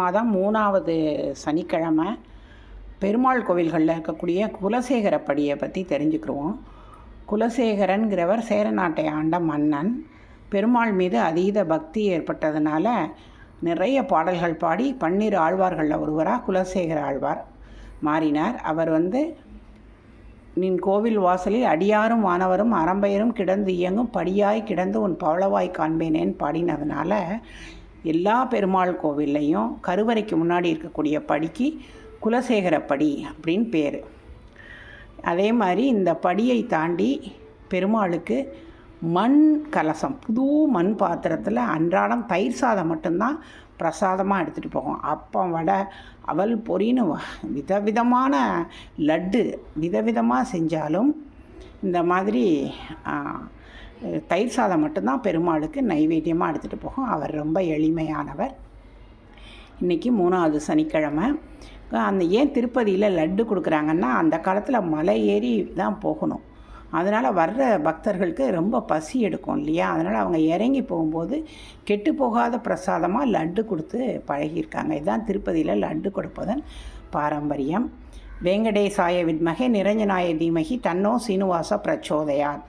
மாதம் 3வது சனிக்கிழமை பெருமாள் கோவில்களில் இருக்கக்கூடிய குலசேகரப்படியை பற்றி தெரிஞ்சுக்கிடுவோம். குலசேகரன்கிறவர் சேர நாட்டை ஆண்ட மன்னன். பெருமாள் மீது அதீத பக்தி ஏற்பட்டதுனால நிறைய பாடல்கள் பாடி 12 ஆழ்வார்களில் ஒருவராக குலசேகர ஆழ்வார் மாறினார். அவர் நின் கோவில் வாசலில் அடியாரும் வானவரும் அறம்பெயரும் கிடந்து இயங்கும் படியாய் கிடந்து உன் பவளவாய் காண்பேனேன்னு பாடினதுனால எல்லா பெருமாள் கோவில்லையும் கருவறைக்கு முன்னாடி இருக்கக்கூடிய படிக்கு குலசேகரப்படி அப்படின்னு பேர். அதே மாதிரி இந்த படியை தாண்டி பெருமாளுக்கு மண் கலசம், புது மண் பாத்திரத்தில் அன்றாடம் தயிர் சாதம் மட்டும்தான் பிரசாதமாக எடுத்துகிட்டு போகும். அப்பம், வடை, அவல், பொரின்னு விதவிதமான லட்டு விதவிதமாக செஞ்சாலும் இந்த மாதிரி தயிர் சாதம் மட்டும்தான் பெருமாளுக்கு நைவேத்தியமாக எடுத்துகிட்டு போகும். அவர் ரொம்ப எளிமையானவர். இன்றைக்கி 3வது சனிக்கிழமை. ஏன் திருப்பதியில் லட்டு கொடுக்குறாங்கன்னா, அந்த காலத்தில் மலை ஏறி தான் போகணும். அதனால் வர்ற பக்தர்களுக்கு ரொம்ப பசி எடுக்கும் இல்லையா? அதனால் அவங்க இறங்கி போகும்போது கெட்டு போகாத பிரசாதமாக லட்டு கொடுத்து பழகியிருக்காங்க. இதுதான் திருப்பதியில் லட்டு கொடுப்பதன் பாரம்பரியம். வேங்கடேசாய வித்மகே நிரஞ்சனாய தீமகி தன்னோ சீனிவாச பிரச்சோதயாத்.